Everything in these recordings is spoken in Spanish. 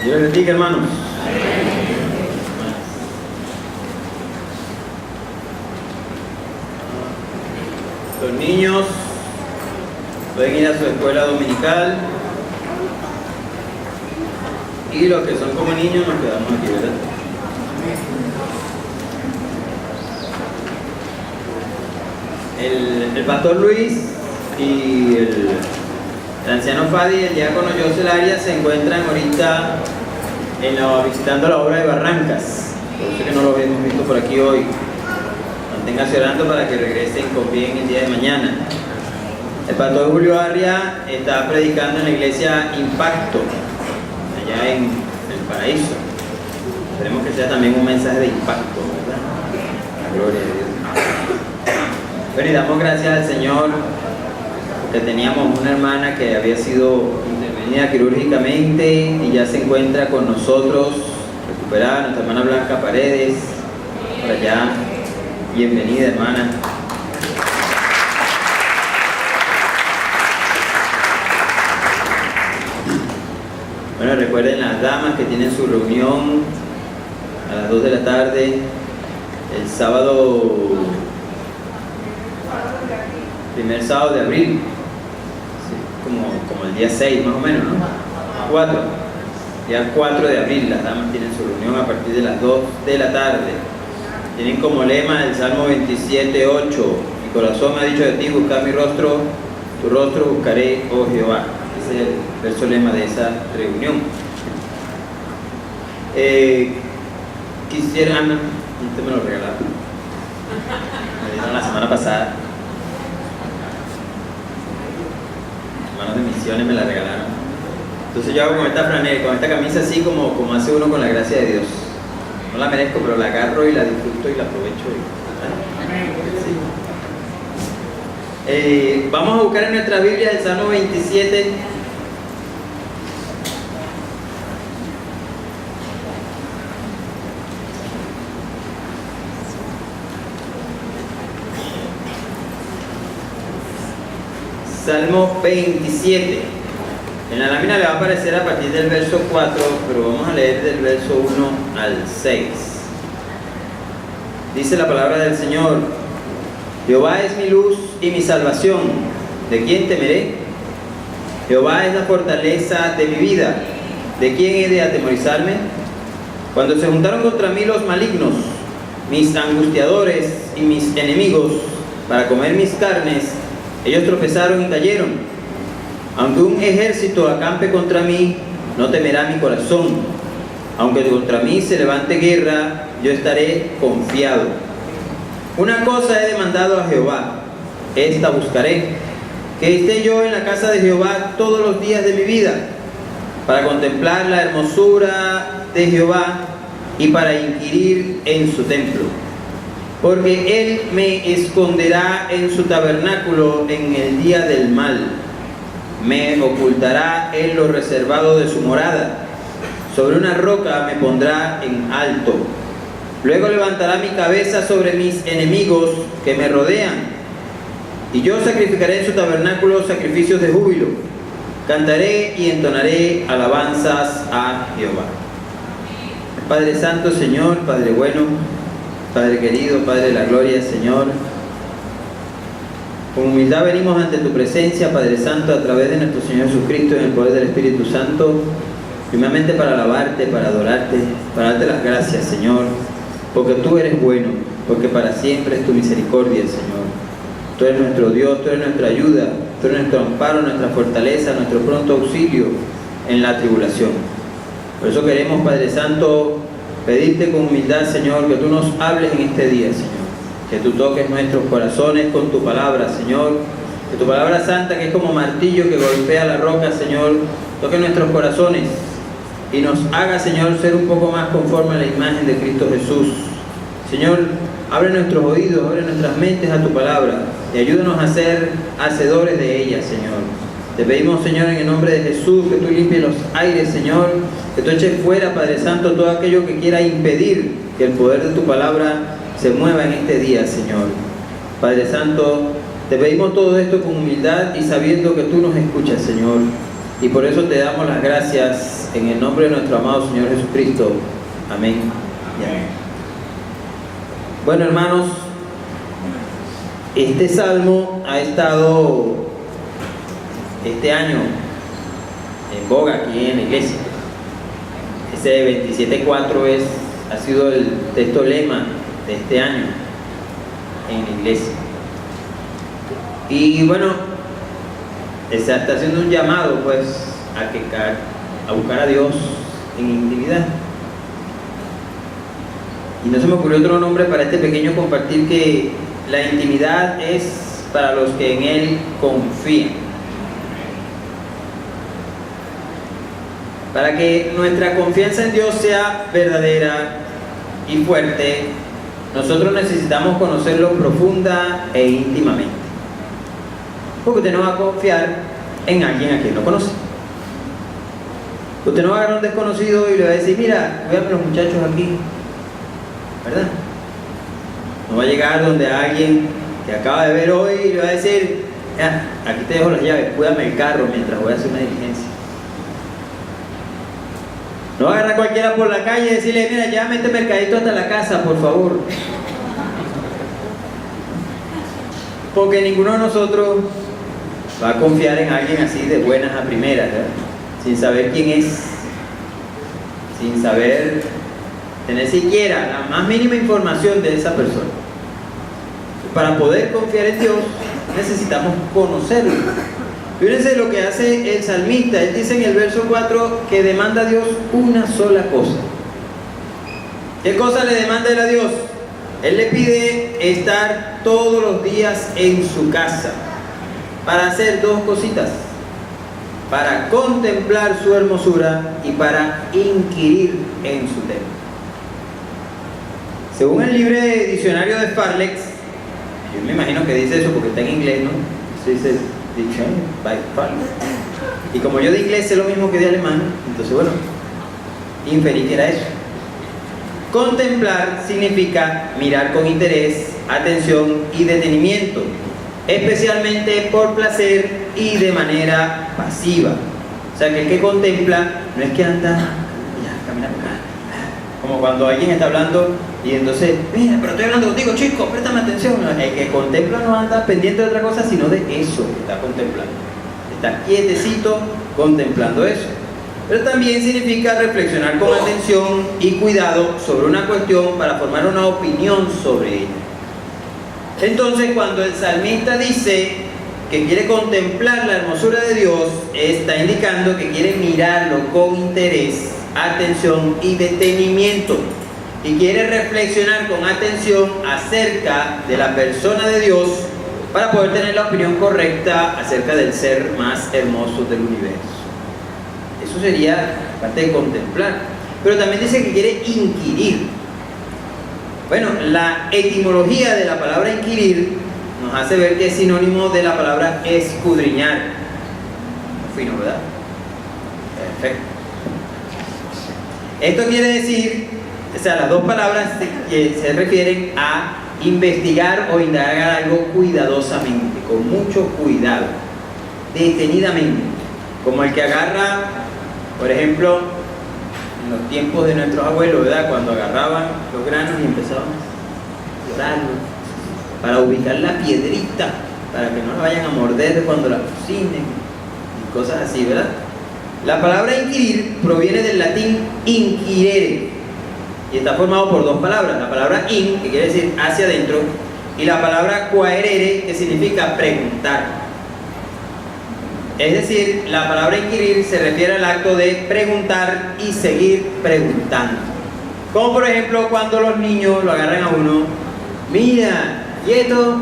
Dios les bendiga, hermanos. Los niños pueden ir a su escuela dominical y los que son como niños nos quedamos aquí, ¿verdad? El pastor Luis y el anciano Fadi y el diácono José Arias se encuentran ahorita visitando la obra de Barrancas. Por eso que no los hemos visto por aquí hoy. Manténganse orando para que regresen con bien el día de mañana. El pastor Julio Arria está predicando en la iglesia Impacto, allá en el Paraíso. Esperemos que sea también un mensaje de impacto, ¿verdad? La gloria de Dios. Bueno, y damos gracias al Señor que teníamos una hermana que había sido intervenida quirúrgicamente y ya se encuentra con nosotros, recuperada, nuestra hermana Blanca Paredes, por allá. Bienvenida, hermana. Bueno, recuerden las damas que tienen su reunión a las 2 de la tarde, el sábado, primer sábado de abril, sí, como el día 6 más o menos, ¿no? 4, día 4 de abril, las damas tienen su reunión a partir de las 2 de la tarde. Tienen como lema el Salmo 27:8, mi corazón me ha dicho de ti, buscar mi rostro, tu rostro buscaré, oh Jehová. Ese es el verso lema de esa reunión. Quisiera, Ana, usted me lo regalaron. Me dieron la semana pasada. Hermanos de misiones me la regalaron. Entonces yo hago con esta franela, con esta camisa así como hace uno con la gracia de Dios. No la merezco, pero la agarro y la disfruto y la aprovecho. Sí. Vamos a buscar en nuestra Biblia el Salmo 27. Salmo 27. En la lámina le va a aparecer a partir del verso 4, pero vamos a leer del verso 1 al 6. Dice la palabra del Señor: Jehová es mi luz y mi salvación, ¿de quién temeré? Jehová es la fortaleza de mi vida, ¿de quién he de atemorizarme? Cuando se juntaron contra mí los malignos, mis angustiadores y mis enemigos, para comer mis carnes, ellos tropezaron y cayeron. Aunque un ejército acampe contra mí, no temerá mi corazón. Aunque contra mí se levante guerra, yo estaré confiado. Una cosa he demandado a Jehová, esta buscaré, que esté yo en la casa de Jehová todos los días de mi vida, para contemplar la hermosura de Jehová y para inquirir en su templo. Porque Él me esconderá en su tabernáculo en el día del mal. Me ocultará en lo reservado de su morada. Sobre una roca me pondrá en alto. Luego levantará mi cabeza sobre mis enemigos que me rodean. Y yo sacrificaré en su tabernáculo sacrificios de júbilo. Cantaré y entonaré alabanzas a Jehová. Padre Santo, Señor, Padre bueno, Padre querido, Padre de la gloria, Señor, con humildad venimos ante tu presencia, Padre Santo, a través de nuestro Señor Jesucristo, en el poder del Espíritu Santo, primeramente para alabarte, para adorarte, para darte las gracias, Señor, porque tú eres bueno, porque para siempre es tu misericordia, Señor. Tú eres nuestro Dios, tú eres nuestra ayuda, tú eres nuestro amparo, nuestra fortaleza, nuestro pronto auxilio en la tribulación. Por eso queremos, Padre Santo, pedirte con humildad, Señor, que tú nos hables en este día, Señor. Que tú toques nuestros corazones con tu palabra, Señor. Que tu palabra santa, que es como martillo que golpea la roca, Señor, toque nuestros corazones y nos haga, Señor, ser un poco más conforme a la imagen de Cristo Jesús. Señor, abre nuestros oídos, abre nuestras mentes a tu palabra y ayúdanos a ser hacedores de ella, Señor. Te pedimos, Señor, en el nombre de Jesús, que tú limpies los aires, Señor, que tú eches fuera, Padre Santo, todo aquello que quiera impedir que el poder de tu palabra se mueva en este día, Señor. Padre Santo, te pedimos todo esto con humildad y sabiendo que tú nos escuchas, Señor. Y por eso te damos las gracias en el nombre de nuestro amado Señor Jesucristo. Amén y amén. Bueno, hermanos, este salmo ha estado este año en boga aquí en la iglesia. Ese 27:4 ha sido el texto lema de este año en la iglesia. Y bueno, se está haciendo un llamado pues a buscar a Dios en intimidad. Y no se me ocurrió otro nombre para este pequeño compartir, que la intimidad es para los que en Él confían. Para que nuestra confianza en Dios sea verdadera y fuerte, nosotros necesitamos conocerlo profunda e íntimamente. Porque usted no va a confiar en alguien a quien no conoce. Usted no va a agarrar a un desconocido y le va a decir: mira, cuídame a los muchachos aquí, ¿verdad? No va a llegar donde alguien que acaba de ver hoy y le va a decir: aquí te dejo las llaves, cuídame el carro mientras voy a hacer una diligencia. No va a agarrar a cualquiera por la calle y decirle: mira, llévame este mercadito hasta la casa, por favor. Porque ninguno de nosotros va a confiar en alguien así de buenas a primeras, ¿verdad? Sin saber quién es, sin saber tener siquiera la más mínima información de esa persona. Para poder confiar en Dios necesitamos conocerlo. Fíjense lo que hace el salmista. Él dice en el verso 4 que demanda a Dios una sola cosa. ¿Qué cosa le demanda él a Dios? Él le pide estar todos los días en su casa para hacer dos cositas: para contemplar su hermosura y para inquirir en su templo. Según el libre diccionario de Farlex, yo me imagino que dice eso porque está en inglés, ¿no? Se dice Dictionary by Farlex. Y como yo de inglés sé lo mismo que de alemán, entonces bueno, inferí que era eso. Contemplar significa mirar con interés, atención y detenimiento, especialmente por placer y de manera pasiva. O sea que el que contempla no es que anda, ya, camina por acá, como cuando alguien está hablando y entonces: mira, pero estoy hablando contigo, chico, préstame atención. El que contempla no anda pendiente de otra cosa, sino de eso que está contemplando. Está quietecito contemplando eso. Pero también significa reflexionar con atención y cuidado sobre una cuestión para formar una opinión sobre ella. Entonces, cuando el salmista dice que quiere contemplar la hermosura de Dios, está indicando que quiere mirarlo con interés, atención y detenimiento, y quiere reflexionar con atención acerca de la persona de Dios para poder tener la opinión correcta acerca del ser más hermoso del universo. Eso sería parte de contemplar. Pero también dice que quiere inquirir. Bueno, la etimología de la palabra inquirir nos hace ver que es sinónimo de la palabra escudriñar. Fino, ¿verdad? Perfecto. Esto quiere decir, o sea, las dos palabras se refieren a investigar o indagar algo cuidadosamente, con mucho cuidado, detenidamente, como el que agarra, por ejemplo, en los tiempos de nuestros abuelos, ¿verdad? Cuando agarraban los granos y empezaban a llorarlos para ubicar la piedrita, para que no la vayan a morder cuando la cocinen y cosas así, ¿verdad? La palabra inquirir proviene del latín inquirere y está formado por dos palabras: la palabra in, que quiere decir hacia adentro, y la palabra quaerere, que significa preguntar. Es decir, la palabra inquirir se refiere al acto de preguntar y seguir preguntando. Como por ejemplo cuando los niños lo agarran a uno: mira, ¿y esto?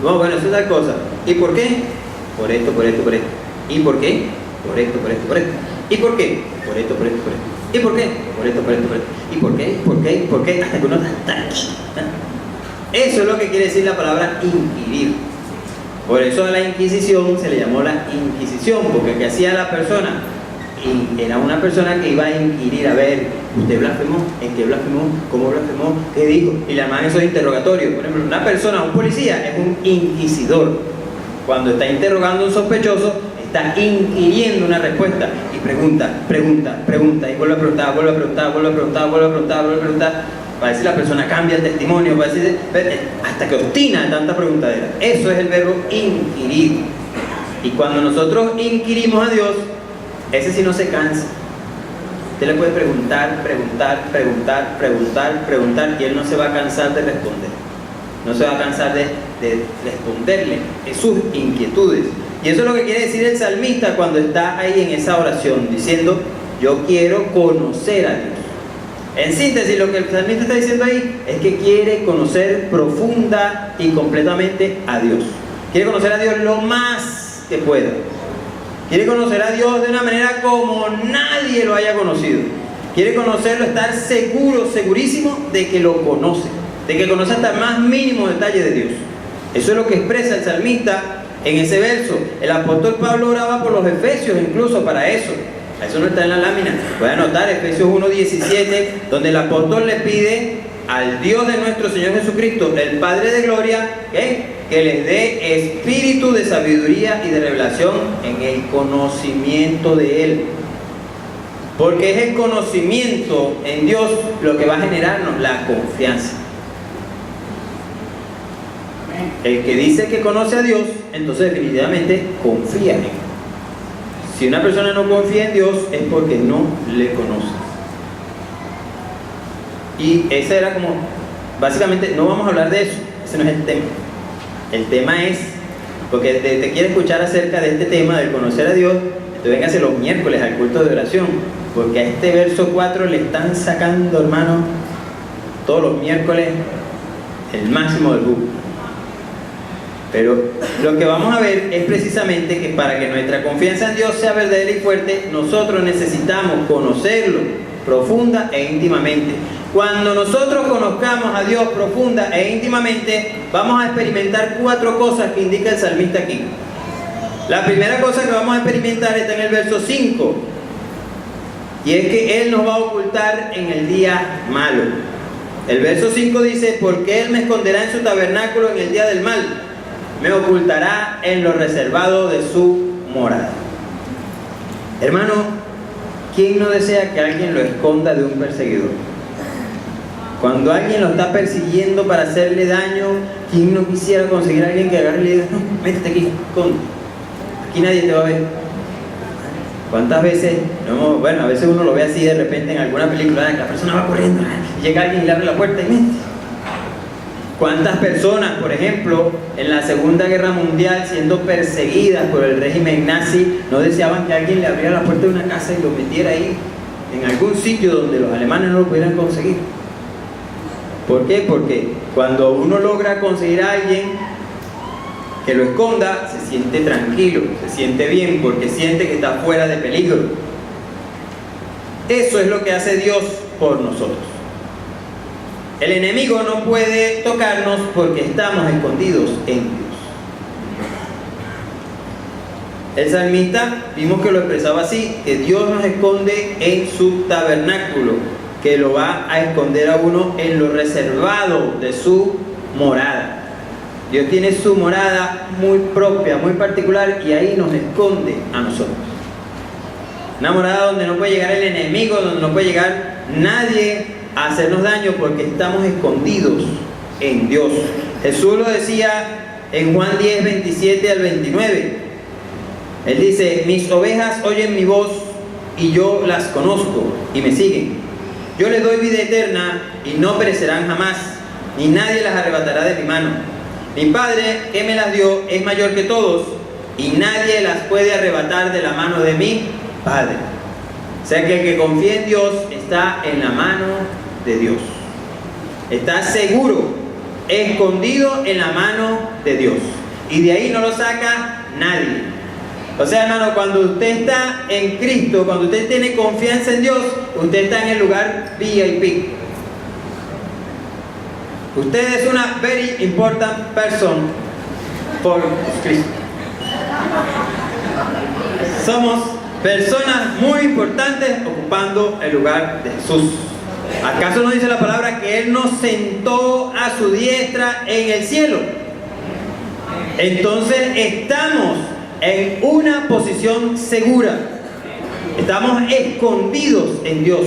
No, bueno, eso es tal cosa. ¿Y por qué? Por esto, por esto, por esto. ¿Y por qué? Por esto, por esto, por esto. ¿Y por qué? Por esto, por esto, por esto. ¿Y por qué? Por esto, por esto, por esto. ¿Y por qué? ¿Por qué? ¿Por qué? Hasta que uno está aquí. Eso es lo que quiere decir la palabra inquirir. Por eso a la Inquisición se le llamó la Inquisición, porque ¿qué hacía la persona? Y era una persona que iba a inquirir, a ver, ¿usted blasfemó? ¿En qué blasfemó? ¿Cómo blasfemó? ¿Qué dijo? Y le llaman esos interrogatorios. Por ejemplo, una persona, un policía, es un inquisidor. Cuando está interrogando a un sospechoso, está inquiriendo una respuesta y pregunta, y vuelve a preguntar. Para decir la persona cambia el testimonio, para decir, hasta que obstina de tanta preguntadera. Eso es el verbo inquirir. Y cuando nosotros inquirimos a Dios, ese sí no se cansa. Usted le puede preguntar, y Él no se va a cansar de responder. No se va a cansar de responderle sus inquietudes. Y eso es lo que quiere decir el salmista cuando está ahí en esa oración, diciendo, yo quiero conocer a Dios. En síntesis, lo que el salmista está diciendo ahí es que quiere conocer profunda y completamente a Dios. Quiere conocer a Dios lo más que pueda. Quiere conocer a Dios de una manera como nadie lo haya conocido. Quiere conocerlo, estar seguro, segurísimo de que lo conoce, de que conoce hasta el más mínimo detalle de Dios. Eso es lo que expresa el salmista en ese verso. El apóstol Pablo oraba por los efesios incluso para eso. Eso no está en la lámina. Voy a anotar Efesios 1:17, donde el apóstol le pide al Dios de nuestro Señor Jesucristo, el Padre de Gloria, que les dé espíritu de sabiduría y de revelación en el conocimiento de Él. Porque es el conocimiento en Dios lo que va a generarnos la confianza. El que dice que conoce a Dios, entonces definitivamente confía en Él. Si una persona no confía en Dios es porque no le conoce. Y ese era como, básicamente, no vamos a hablar de eso, ese no es el tema. El tema es, porque te quiere escuchar acerca de este tema del conocer a Dios, entonces véngase los miércoles al culto de oración, porque a este verso 4 le están sacando, hermano, todos los miércoles el máximo del jugo. Pero lo que vamos a ver es precisamente que para que nuestra confianza en Dios sea verdadera y fuerte, nosotros necesitamos conocerlo profunda e íntimamente. Cuando nosotros conozcamos a Dios profunda e íntimamente, vamos a experimentar 4 cosas que indica el salmista aquí. La primera cosa que vamos a experimentar está en el verso 5, y es que Él nos va a ocultar en el día malo. El verso 5 dice, porque Él me esconderá en su tabernáculo en el día del mal, me ocultará en lo reservado de su morada. Hermano, ¿quién no desea que alguien lo esconda de un perseguidor? Cuando alguien lo está persiguiendo para hacerle daño, ¿quién no quisiera conseguir a alguien que agarre y le diga, no, métete aquí, aquí nadie te va a ver? ¿Cuántas veces? No, bueno, a veces uno lo ve así de repente en alguna película, que la persona va corriendo, y llega alguien y le abre la puerta y mete. ¿Cuántas personas, por ejemplo, en la Segunda Guerra Mundial, siendo perseguidas por el régimen nazi, no deseaban que alguien le abriera la puerta de una casa y lo metiera ahí, en algún sitio donde los alemanes no lo pudieran conseguir? ¿Por qué? Porque cuando uno logra conseguir a alguien que lo esconda, se siente tranquilo, se siente bien, porque siente que está fuera de peligro. Eso es lo que hace Dios por nosotros. El enemigo no puede tocarnos porque estamos escondidos en Dios. El salmista, vimos que lo expresaba así, que Dios nos esconde en su tabernáculo, que lo va a esconder a uno en lo reservado de su morada. Dios tiene su morada muy propia, muy particular, y ahí nos esconde a nosotros. Una morada donde no puede llegar el enemigo, donde no puede llegar nadie a hacernos daño, porque estamos escondidos en Dios. Jesús lo decía en Juan 10, 27 al 29. Él dice, mis ovejas oyen mi voz y yo las conozco y me siguen. Yo les doy vida eterna y no perecerán jamás, ni nadie las arrebatará de mi mano. Mi Padre, que me las dio, es mayor que todos, y nadie las puede arrebatar de la mano de mi Padre. O sea que el que confía en Dios está en la mano de Dios. Está seguro, escondido en la mano de Dios. Y de ahí no lo saca nadie. O sea, hermano, cuando usted está en Cristo, cuando usted tiene confianza en Dios, usted está en el lugar VIP. Usted es una very important person for Cristo. Somos personas muy importantes ocupando el lugar de Jesús. ¿Acaso no dice la palabra que Él nos sentó a su diestra en el cielo? Entonces estamos en una posición segura. Estamos escondidos en Dios.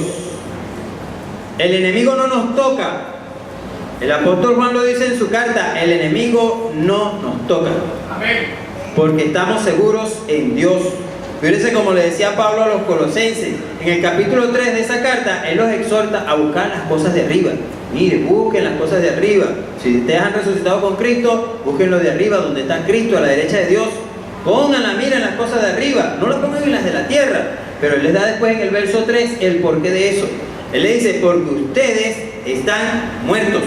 El enemigo no nos toca. El apóstol Juan lo dice en su carta, el enemigo no nos toca. Amén. Porque estamos seguros en Dios. Fíjense como le decía Pablo a los colosenses, en el capítulo 3 de esa carta, él los exhorta a buscar las cosas de arriba. Mire, busquen las cosas de arriba. Si ustedes han resucitado con Cristo, búsquenlo de arriba, donde está Cristo, a la derecha de Dios. Pongan la mira en las cosas de arriba, no las pongan en las de la tierra. Pero él les da después en el verso 3 el porqué de eso. Él le dice, porque ustedes están muertos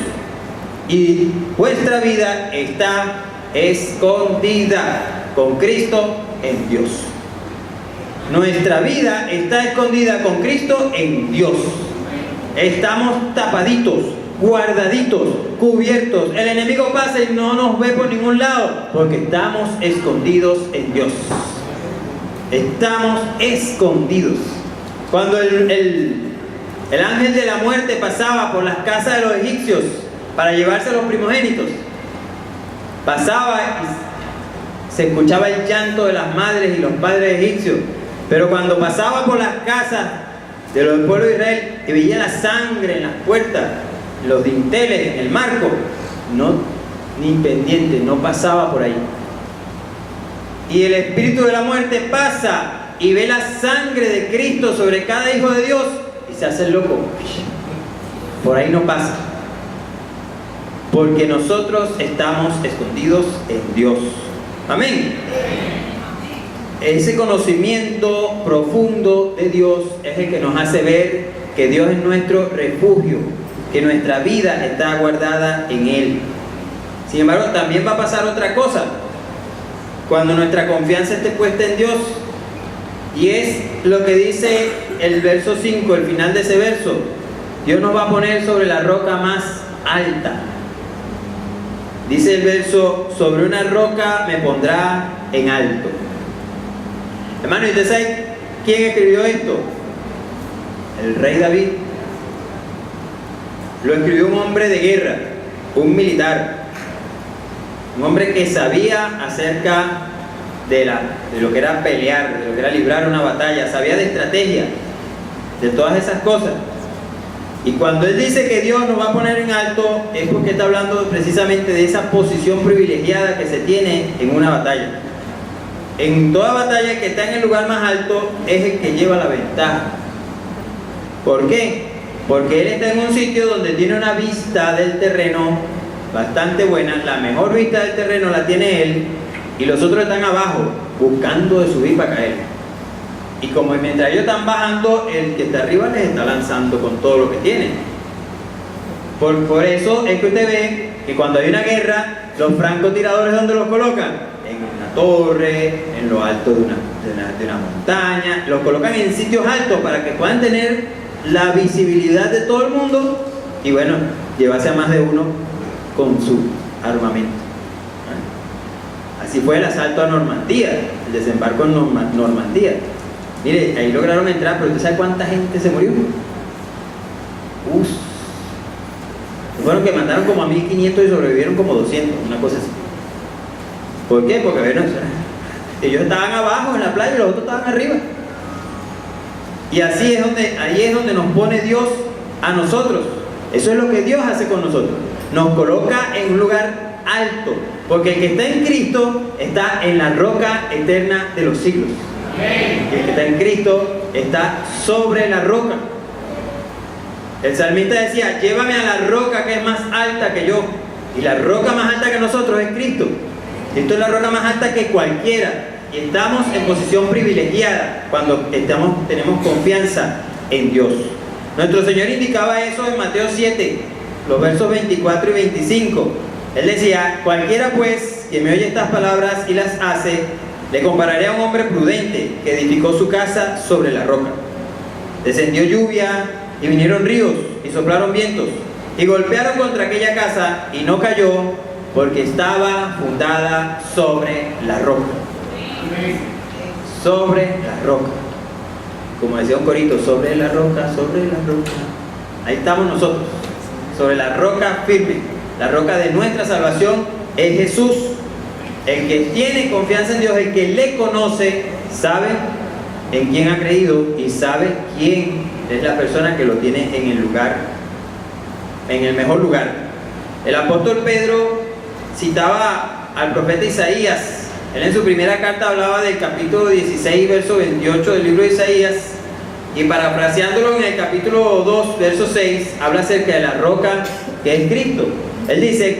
y vuestra vida está escondida con Cristo en Dios. Nuestra vida está escondida con Cristo en Dios. Estamos tapaditos, guardaditos, cubiertos. El enemigo pasa y no nos ve por ningún lado porque estamos escondidos en Dios. Estamos escondidos. Cuando el ángel de la muerte pasaba por las casas de los egipcios para llevarse a los primogénitos, pasaba y se escuchaba el llanto de las madres y los padres egipcios. Pero cuando pasaba por las casas de los del pueblo de Israel y veía la sangre en las puertas, los dinteles, en el marco, no, ni pendiente, no pasaba por ahí. Y el espíritu de la muerte pasa y ve la sangre de Cristo sobre cada hijo de Dios y se hace loco. Por ahí no pasa. Porque nosotros estamos escondidos en Dios. Amén. Ese conocimiento profundo de Dios es el que nos hace ver que Dios es nuestro refugio, que nuestra vida está guardada en Él. Sin embargo, también va a pasar otra cosa cuando nuestra confianza esté puesta en Dios, y es lo que dice el verso 5, el final de ese verso. Dios nos va a poner sobre la roca más alta. Dice el verso, sobre una roca me pondrá en alto. Hermano, ¿y usted sabe quién escribió esto? El rey David. Lo escribió un hombre de guerra, un militar, un hombre que sabía acerca de lo que era pelear, de lo que era librar una batalla, sabía de estrategia, de todas esas cosas. Y cuando él dice que Dios nos va a poner en alto, es porque está hablando precisamente de esa posición privilegiada que se tiene en una batalla. En toda batalla, el que está en el lugar más alto es el que lleva la ventaja. ¿Por qué? Porque él está en un sitio donde tiene una vista del terreno bastante buena. La mejor vista del terreno la tiene él, y los otros están abajo buscando de subir para caer. Y como mientras ellos están bajando, el que está arriba les está lanzando con todo lo que tiene. Por eso es que usted ve que cuando hay una guerra, los francotiradores, ¿dónde los colocan? En una torre, en lo alto de una montaña. Los colocan en sitios altos para que puedan tener la visibilidad de todo el mundo y, bueno, llevarse a más de uno con su armamento. Así fue el asalto a Normandía, el desembarco en Normandía. Mire, ahí lograron entrar, pero ¿usted sabe cuánta gente se murió? Fueron que mataron como a 1500 y sobrevivieron como 200, una cosa así. ¿Por qué? Porque bueno, ellos estaban abajo en la playa y los otros estaban arriba. Y ahí es donde nos pone Dios a nosotros. Eso es lo que Dios hace con nosotros. Nos coloca en un lugar alto, porque el que está en Cristo está en la roca eterna de los siglos. El que está en Cristo está sobre la roca. El salmista decía, llévame a la roca que es más alta que yo. Y la roca más alta que nosotros es Cristo. Esto es la roca más alta que cualquiera. Y estamos en posición privilegiada cuando tenemos confianza en Dios. Nuestro Señor indicaba eso en Mateo 7, los versos 24 y 25. Él decía, cualquiera pues que me oye estas palabras y las hace, le compararé a un hombre prudente que edificó su casa sobre la roca. Descendió lluvia y vinieron ríos y soplaron vientos y golpearon contra aquella casa y no cayó porque estaba fundada sobre la roca. Sobre la roca. Como decía un corito, sobre la roca, sobre la roca. Ahí estamos nosotros, sobre la roca firme. La roca de nuestra salvación es Jesús. El que tiene confianza en Dios, el que le conoce, sabe en quién ha creído y sabe quién es la persona que lo tiene en el lugar, en el mejor lugar. El apóstol Pedro citaba al profeta Isaías. Él en su primera carta hablaba del capítulo 16, verso 28 del libro de Isaías, y parafraseándolo en el capítulo 2, verso 6, habla acerca de la roca que es Cristo. Él dice,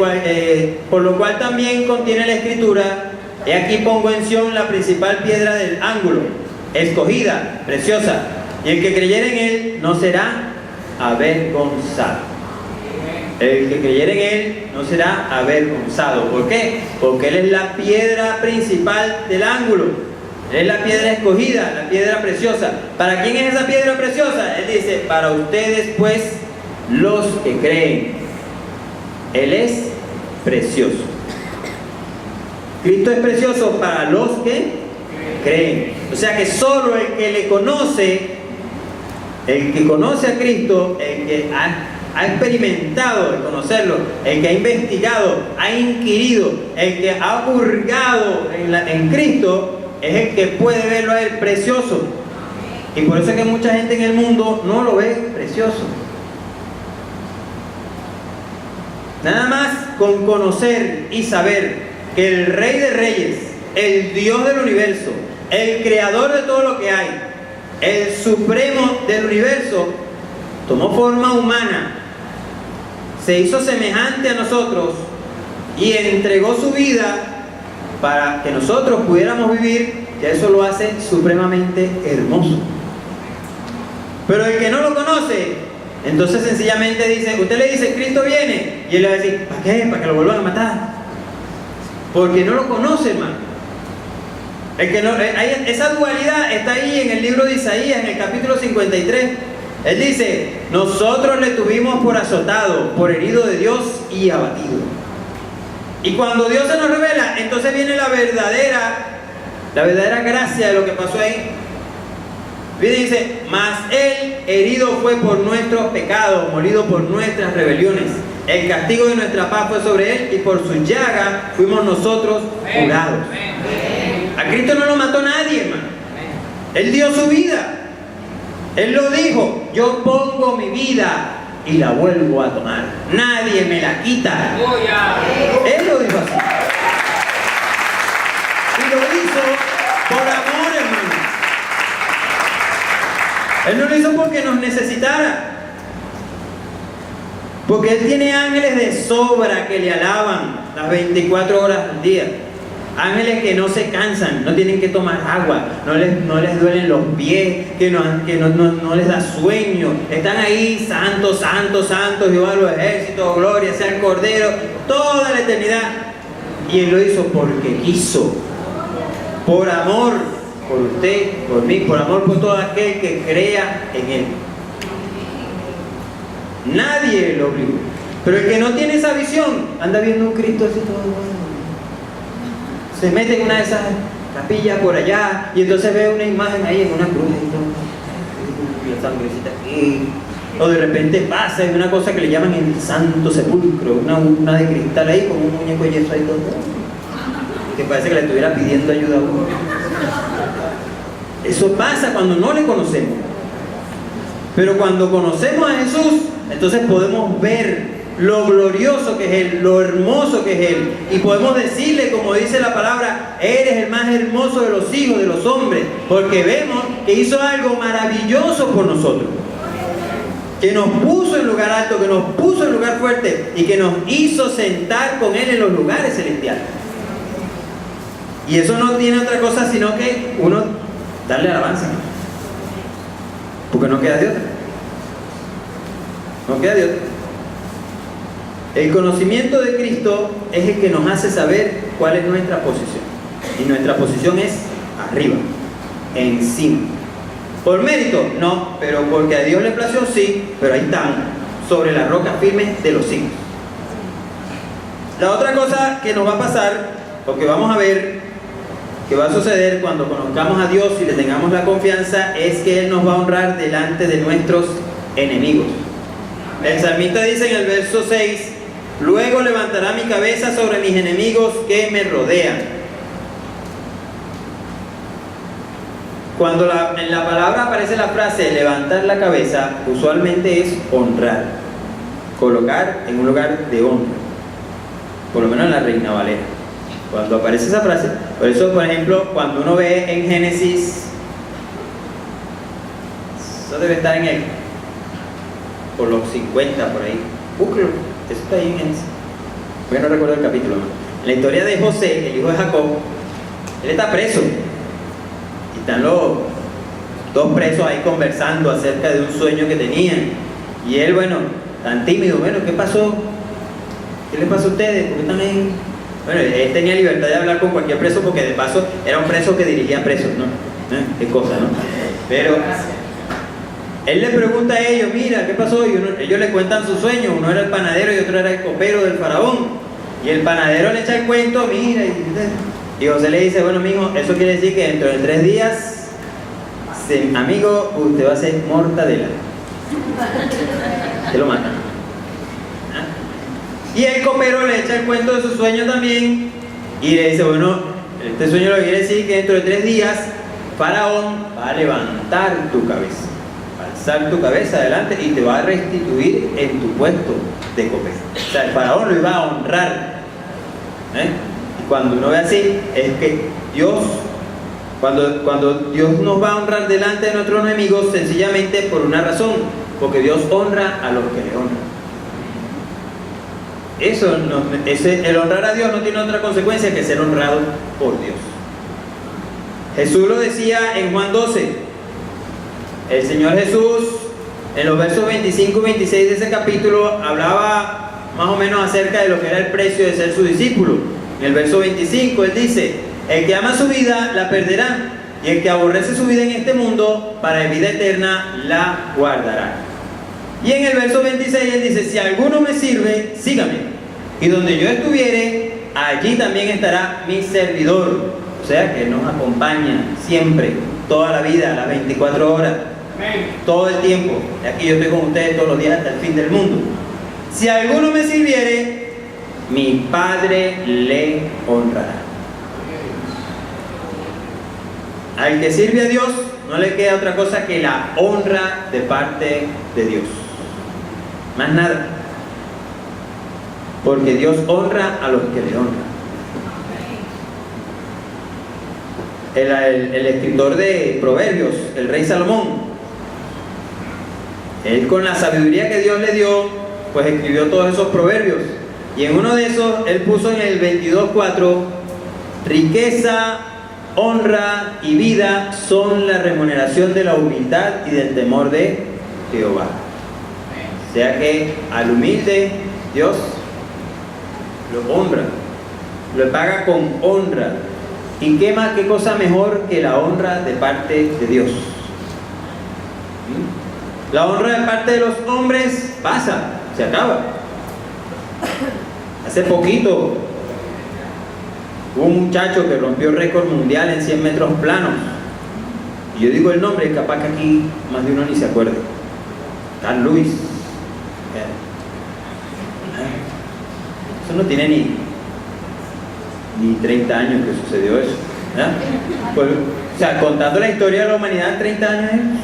por lo cual también contiene la escritura: he aquí pongo en Sión la principal piedra del ángulo, escogida, preciosa, y el que creyere en él no será avergonzado. El que creyere en él no será avergonzado. ¿Por qué? Porque él es la piedra principal del ángulo. Él es la piedra escogida, la piedra preciosa. ¿Para quién es esa piedra preciosa? Él dice, para ustedes pues, los que creen. Él es precioso. Cristo es precioso para los que creen. O sea que solo el que le conoce, el que conoce a Cristo, el que ha experimentado de conocerlo, el que ha investigado, ha inquirido, el que ha hurgado en Cristo, es el que puede verlo a él precioso. Y por eso es que mucha gente en el mundo no lo ve precioso. Nada más con conocer y saber que el Rey de Reyes, el Dios del universo, el creador de todo lo que hay, el supremo del universo, tomó forma humana, se hizo semejante a nosotros y entregó su vida para que nosotros pudiéramos vivir, ya eso lo hace supremamente hermoso. Pero el que no lo conoce, entonces sencillamente dice, usted le dice, Cristo viene, y él le va a decir, ¿para qué? ¿Para que lo vuelvan a matar? Porque no lo conoce, hermano. El que no, esa dualidad está ahí en el libro de Isaías, en el capítulo 53. Él dice, nosotros le tuvimos por azotado, por herido de Dios y abatido. Y cuando Dios se nos revela, entonces viene la verdadera gracia de lo que pasó ahí. Y dice, mas Él herido fue por nuestros pecados, molido por nuestras rebeliones. El castigo de nuestra paz fue sobre Él y por su llaga fuimos nosotros curados. A Cristo no lo mató nadie, hermano. Él dio su vida. Él lo dijo, yo pongo mi vida y la vuelvo a tomar. Nadie me la quita. Él lo dijo así. Y lo hizo por amor, hermano. Él no lo hizo porque nos necesitara. Porque Él tiene ángeles de sobra que le alaban las 24 horas al día. Ángeles que no se cansan, no tienen que tomar agua, no les duelen los pies, que no les da sueño. Están ahí, santos, santos, santos, Jehová de los ejércitos, gloria sea el Cordero, toda la eternidad. Y Él lo hizo porque quiso, por amor, por usted, por mí, por amor por todo aquel que crea en Él. Nadie lo obligó. Pero el que no tiene esa visión, anda viendo un Cristo así todo bueno. Se mete en una de esas capillas por allá y entonces ve una imagen ahí en una cruz y la sangrecita aquí. O de repente pasa en una cosa que le llaman el Santo Sepulcro, una de cristal ahí con un muñeco de yeso ahí todo, que parece que le estuviera pidiendo ayuda a uno. Eso pasa cuando no le conocemos. Pero cuando conocemos a Jesús, entonces podemos ver lo glorioso que es Él, lo hermoso que es Él, y podemos decirle, como dice la palabra, eres el más hermoso de los hijos de los hombres, porque vemos que hizo algo maravilloso por nosotros, que nos puso en lugar alto, que nos puso en lugar fuerte y que nos hizo sentar con Él en los lugares celestiales. Y eso no tiene otra cosa sino que uno darle alabanza, porque no queda de otra. No queda de otra. El conocimiento de Cristo es el que nos hace saber cuál es nuestra posición. Y nuestra posición es arriba, encima. ¿Por mérito? No, pero porque a Dios le plació, sí, pero ahí estamos, sobre la roca firme de los siglos. La otra cosa que nos va a pasar, o que vamos a ver, que va a suceder cuando conozcamos a Dios y le tengamos la confianza, es que Él nos va a honrar delante de nuestros enemigos. El salmista dice en el verso 6, Luego levantará mi cabeza sobre mis enemigos que me rodean. Cuando en la palabra aparece la frase levantar la cabeza, usualmente es honrar, colocar en un lugar de honra, por lo menos en la Reina Valera. Cuando aparece esa frase, por eso, por ejemplo, cuando uno ve en Génesis, eso debe estar en por los 50 por ahí, búsquelo, eso está ahí en Génesis, porque no recuerdo el capítulo, ¿no? En la historia de José, el hijo de Jacob, él está preso y están los dos presos ahí conversando acerca de un sueño que tenían, y él, bueno, tan tímido, bueno, ¿qué pasó? ¿Qué les pasó a ustedes? ¿Por qué están ahí? Bueno, él tenía libertad de hablar con cualquier preso porque de paso era un preso que dirigía presos, ¿no? Qué cosa, ¿no? Pero él le pregunta a ellos, mira, ¿qué pasó? Y ellos le cuentan sus sueños, uno era el panadero y otro era el copero del faraón. Y el panadero le echa el cuento, mira, y José le dice, bueno, mijo, eso quiere decir que dentro de 3 días, amigo, usted va a ser mortadela. Se lo matan. Y el copero le echa el cuento de su sueño también y le dice, bueno, este sueño lo que quiere decir que dentro de 3 días Faraón va a levantar tu cabeza, va a alzar tu cabeza adelante y te va a restituir en tu puesto de copero. O sea, el Faraón lo iba a honrar. Y cuando uno ve así, es que Dios, cuando Dios nos va a honrar delante de nuestros enemigos, sencillamente por una razón, porque Dios honra a los que le honran. El honrar a Dios no tiene otra consecuencia que ser honrado por Dios. Jesús lo decía en Juan 12. El Señor Jesús, en los versos 25 y 26 de ese capítulo, hablaba más o menos acerca de lo que era el precio de ser su discípulo. En el verso 25 Él dice, el que ama su vida la perderá, y el que aborrece su vida en este mundo, para la vida eterna la guardará. Y en el verso 26 Él dice, si alguno me sirve, sígame, y donde yo estuviere, allí también estará mi servidor. O sea, que nos acompaña siempre, toda la vida, las 24 horas, todo el tiempo. Y aquí yo estoy con ustedes todos los días hasta el fin del mundo. Si alguno me sirviere, mi Padre le honrará. Al que sirve a Dios, no le queda otra cosa que la honra de parte de Dios. Más nada. Porque Dios honra a los que le honran. El escritor de Proverbios, el rey Salomón, él con la sabiduría que Dios le dio, pues escribió todos esos proverbios. Y en uno de esos, él puso en el 22:4, riqueza, honra y vida son la remuneración de la humildad y del temor de Jehová. O sea que al humilde Dios lo honra, lo paga con honra. ¿Y qué cosa mejor que la honra de parte de Dios? La honra de parte de los hombres pasa, se acaba. Hace poquito hubo un muchacho que rompió récord mundial en 100 metros planos. Y yo digo el nombre, capaz que aquí más de uno ni se acuerde. Carl Lewis. Eso no tiene ni 30 años que sucedió eso. Pues, o sea, contando la historia de la humanidad, 30 años.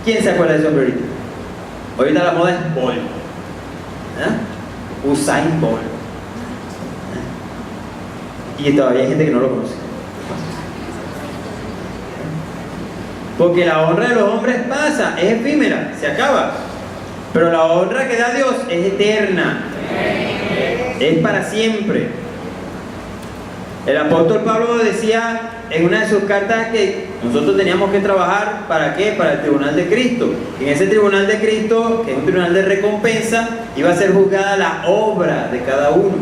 ¿Quién se acuerda de eso ahorita? Ahorita la moda es Bolt. Usain Bolt. Y todavía hay gente que no lo conoce. Porque la honra de los hombres pasa, es efímera, se acaba. Pero la honra que da Dios es eterna. Es para siempre. El apóstol Pablo decía en una de sus cartas que nosotros teníamos que trabajar, ¿para qué? Para el tribunal de Cristo. Y en ese tribunal de Cristo, que es un tribunal de recompensa, iba a ser juzgada la obra de cada uno.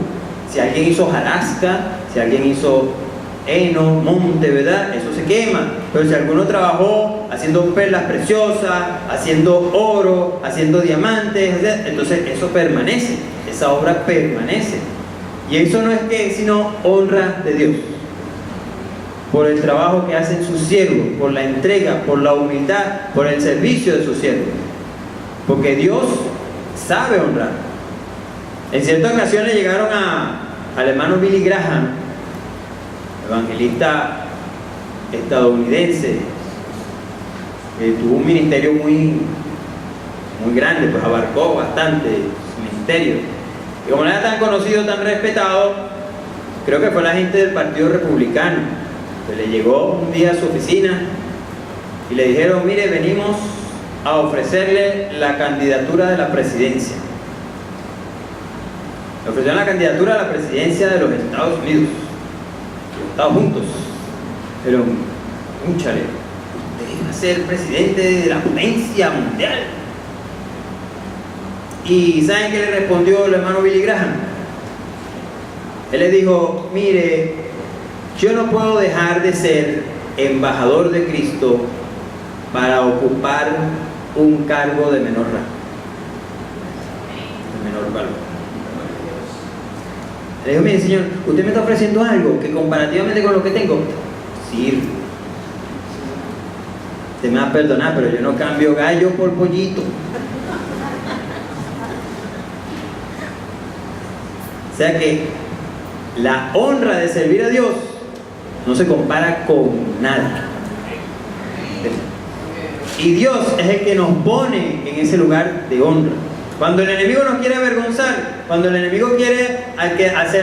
Si alguien hizo hojarasca, si alguien hizo heno, monte, ¿verdad? Eso se quema. Pero si alguno trabajó haciendo perlas preciosas, haciendo oro, haciendo diamantes, ¿verdad? Entonces eso permanece, esa obra permanece. Y eso no es que sino honra de Dios por el trabajo que hacen sus siervos, por la entrega, por la humildad, por el servicio de sus siervos. Porque Dios sabe honrar. En cierta ocasión le llegaron al hermano Billy Graham, evangelista estadounidense, que tuvo un ministerio muy grande, pues abarcó bastante su ministerio. Y como no era tan conocido, tan respetado, creo que fue la gente del Partido Republicano, que le llegó un día a su oficina y le dijeron: mire, venimos a ofrecerle la candidatura de la presidencia. Le ofrecieron la candidatura a la presidencia de los Estados Unidos, los Estados Juntos. Pero, úchale, usted va a ser presidente de la potencia mundial. ¿Y saben qué le respondió el hermano Billy Graham? Él le dijo: mire, yo no puedo dejar de ser embajador de Cristo para ocupar un cargo de menor rango, de menor valor. Le dijo: mire, señor, usted me está ofreciendo algo que comparativamente con lo que tengo sirve. Usted me va a perdonar, pero yo no cambio gallo por pollito. O sea que la honra de servir a Dios no se compara con nada. Y Dios es el que nos pone en ese lugar de honra. Cuando el enemigo nos quiere avergonzar, cuando el enemigo quiere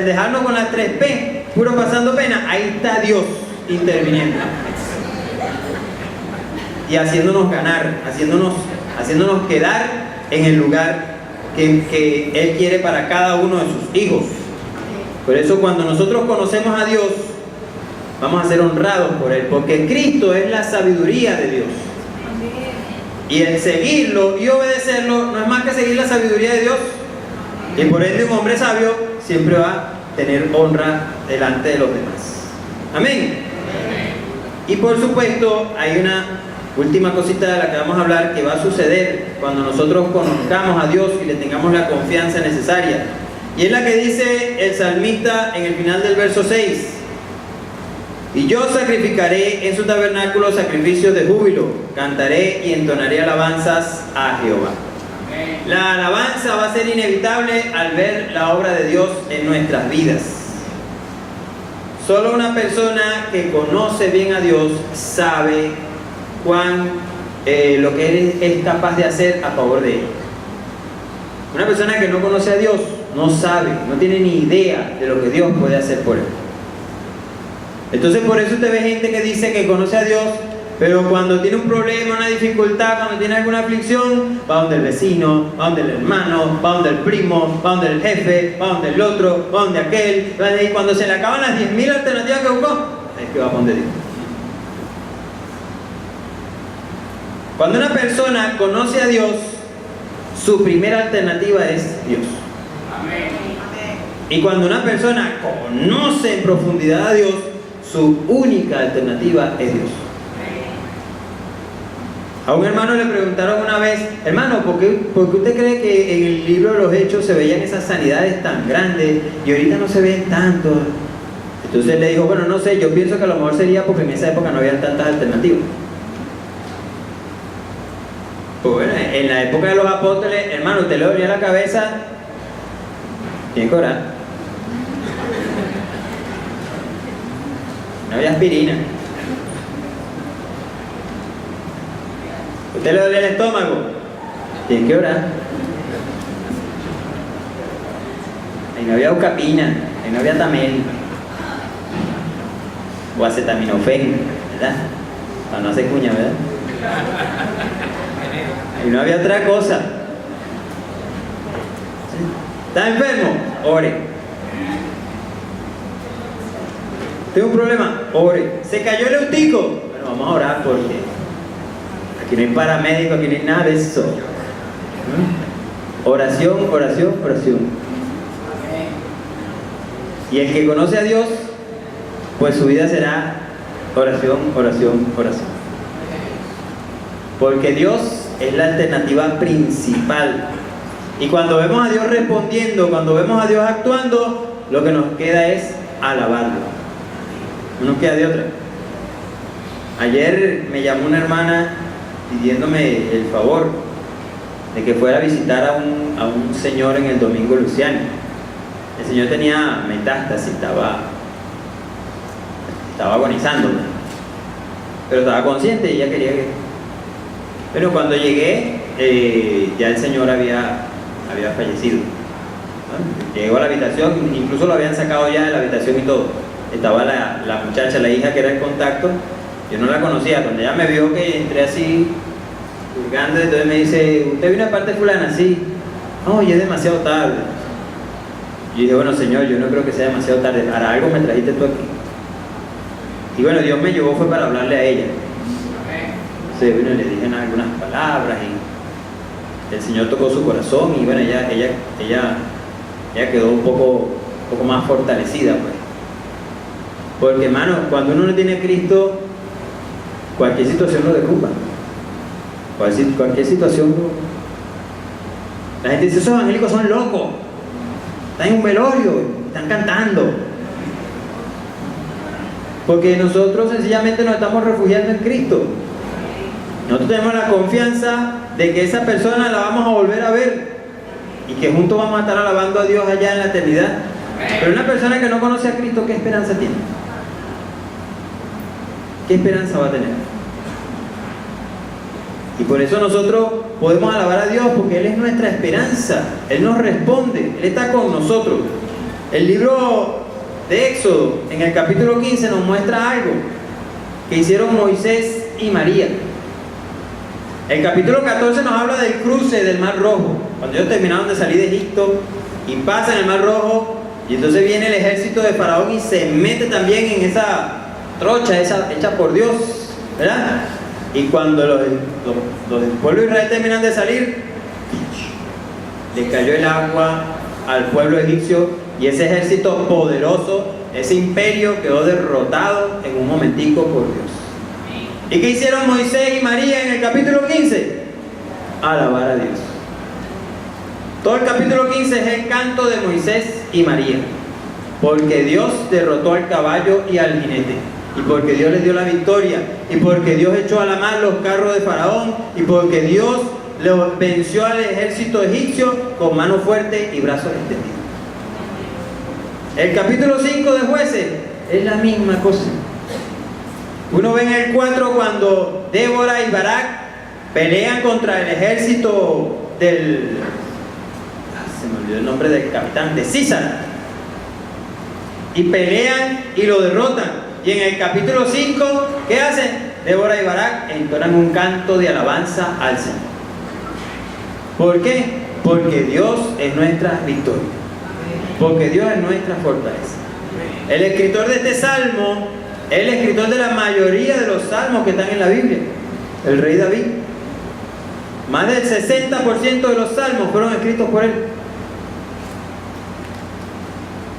dejarnos con las 3P, puro pasando pena, ahí está Dios interviniendo y haciéndonos ganar, haciéndonos quedar en el lugar que Él quiere para cada uno de sus hijos. Por eso, cuando nosotros conocemos a Dios, vamos a ser honrados por Él, porque Cristo es la sabiduría de Dios. Y el seguirlo y obedecerlo no es más que seguir la sabiduría de Dios. Y por ende, un hombre sabio siempre va a tener honra delante de los demás. Amén. Y por supuesto, hay una última cosita de la que vamos a hablar, que va a suceder cuando nosotros conozcamos a Dios y le tengamos la confianza necesaria. Y es la que dice el salmista en el final del verso 6: y yo sacrificaré en su tabernáculo sacrificios de júbilo, cantaré y entonaré alabanzas a Jehová. La alabanza va a ser inevitable al ver la obra de Dios en nuestras vidas. Solo una persona que conoce bien a Dios sabe lo que Él es capaz de hacer a favor de Él. Una persona que no conoce a Dios no sabe, no tiene ni idea de lo que Dios puede hacer por él. Entonces, por eso usted ve gente que dice que conoce a Dios, pero cuando tiene un problema, una dificultad, cuando tiene alguna aflicción, va donde el vecino, va donde el hermano, va donde el primo, va donde el jefe, va donde el otro, va donde aquel, y cuando se le acaban las 10.000 alternativas que buscó, es que va a donde Dios. Cuando una persona conoce a Dios, su primera alternativa es Dios. Y cuando una persona conoce en profundidad a Dios, su única alternativa es Dios. A un hermano le preguntaron una vez: hermano, ¿por qué usted cree que en el libro de los Hechos se veían esas sanidades tan grandes y ahorita no se ven tanto? Entonces le dijo: bueno, no sé, yo pienso que a lo mejor sería porque en esa época no había tantas alternativas. Pues bueno, en la época de los apóstoles, hermano, usted le dolía la cabeza, tiene que orar. No había aspirina. Usted le duele el estómago, tiene que orar. Ahí no había eucapina, ahí no había tamel o acetaminofén, ¿verdad? Para no hacer cuña, ¿verdad? Y no había otra cosa. ¿Está enfermo? Ore. ¿Tengo un problema? Ore. ¿Se cayó el eutico? Bueno, vamos a orar porque aquí no hay paramédico, aquí no hay nada de eso. Oración, oración, oración. Y el que conoce a Dios, pues su vida será oración, oración, oración. Porque Dios es la alternativa principal. Y cuando vemos a Dios respondiendo, cuando vemos a Dios actuando, lo que nos queda es alabarlo. No nos queda de otra. Ayer me llamó una hermana pidiéndome el favor de que fuera a visitar a un señor en el Domingo Luciano. El señor tenía metástasis, estaba agonizando, pero estaba consciente y ella quería que... Pero cuando llegué, ya el señor había fallecido, ¿no? Llegó a la habitación, incluso lo habían sacado ya de la habitación y todo. Estaba la muchacha, la hija que era el contacto. Yo no la conocía. Cuando ella me vio que entré así, juzgando, entonces me dice: ¿usted vino de parte de fulana? Sí. No, ya es demasiado tarde. Yo dije: bueno, señor, yo no creo que sea demasiado tarde. ¿Para algo me trajiste tú aquí? Y bueno, Dios me llevó fue para hablarle a ella. Entonces, bueno, le dije algunas palabras y el Señor tocó su corazón y bueno, ella quedó un poco más fortalecida, pues. Porque, hermano, cuando uno no tiene a Cristo, cualquier situación lo derrumba. Cualquier situación. La gente dice: esos evangélicos son locos, están en un velorio, están cantando. Porque nosotros sencillamente nos estamos refugiando en Cristo. Nosotros tenemos la confianza de que esa persona la vamos a volver a ver y que juntos vamos a estar alabando a Dios allá en la eternidad. Pero una persona que no conoce a Cristo, ¿qué esperanza tiene? ¿Qué esperanza va a tener? Y por eso nosotros podemos alabar a Dios, porque Él es nuestra esperanza. Él nos responde, Él está con nosotros. El libro de Éxodo, en el capítulo 15, nos muestra algo que hicieron Moisés y María. El capítulo 14 nos habla del cruce del Mar Rojo, cuando ellos terminaron de salir de Egipto y pasan el Mar Rojo, y entonces viene el ejército de Faraón y se mete también en esa trocha hecha por Dios, ¿verdad? Y cuando los del pueblo de Israel terminan de salir, le cayó el agua al pueblo egipcio y ese ejército poderoso, ese imperio quedó derrotado en un momentico por Dios. ¿Y qué hicieron Moisés y María en el capítulo 15? Alabar a Dios. Todo el capítulo 15 es el canto de Moisés y María, porque Dios derrotó al caballo y al jinete, y porque Dios les dio la victoria, y porque Dios echó a la mar los carros de Faraón, y porque Dios venció al ejército egipcio con mano fuerte y brazos extendidos. El capítulo 5 de Jueces es la misma cosa. Uno ve en el 4 cuando Débora y Barak pelean contra el ejército del... se me olvidó el nombre del capitán, de Císara. Y pelean y lo derrotan. Y en el capítulo 5, ¿qué hacen? Débora y Barak entonan un canto de alabanza al Señor. ¿Por qué? Porque Dios es nuestra victoria. Porque Dios es nuestra fortaleza. El escritor de este salmo es el escritor de la mayoría de los salmos que están en la Biblia, el rey David. Más del 60% de los salmos fueron escritos por él.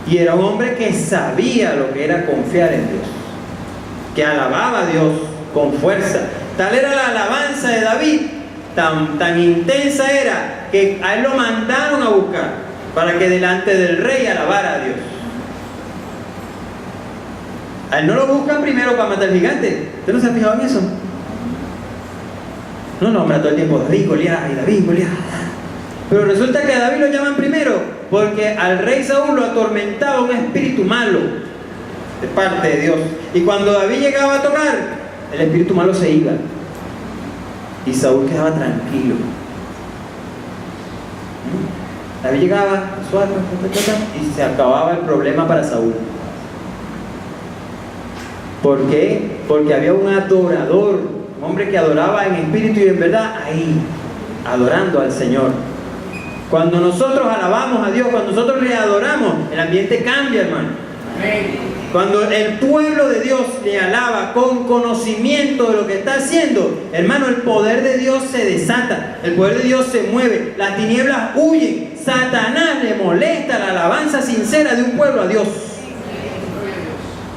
Y era un hombre que sabía lo que era confiar en Dios, que alababa a Dios con fuerza. Tal era la alabanza de David, tan intensa era, que a él lo mandaron a buscar para que delante del rey alabara a Dios. A él no lo buscan primero para matar al gigante. ¿Usted no se ha fijado en eso? No nombra todo el tiempo David, Goliat y David, Goliat. Pero resulta que a David lo llaman primero porque al rey Saúl lo atormentaba un espíritu malo de parte de Dios. Y cuando David llegaba a tocar, el espíritu malo se iba y Saúl quedaba tranquilo. David llegaba suave y se acababa el problema para Saúl. ¿Por qué? Porque había un adorador, un hombre que adoraba en espíritu y en verdad, ahí, adorando al Señor. Cuando nosotros alabamos a Dios, cuando nosotros le adoramos, el ambiente cambia, hermano. Cuando el pueblo de Dios le alaba con conocimiento de lo que está haciendo, hermano, el poder de Dios se desata, el poder de Dios se mueve, las tinieblas huyen, Satanás le molesta la alabanza sincera de un pueblo a Dios.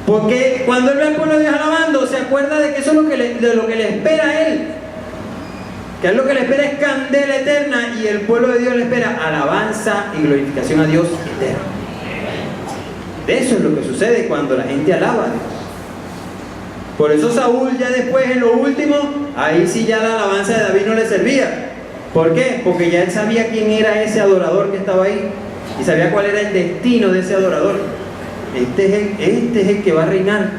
Porque cuando él ve al pueblo de Dios alabando, se acuerda de que eso es de lo que le espera a él. Que es lo que le espera es candela eterna, y el pueblo de Dios le espera alabanza y glorificación a Dios eterna. Eso es lo que sucede cuando la gente alaba a Dios. Por eso Saúl ya después, en lo último, ahí sí ya la alabanza de David no le servía. ¿Por qué? Porque ya él sabía quién era ese adorador que estaba ahí y sabía cuál era el destino de ese adorador. Este es el que va a reinar.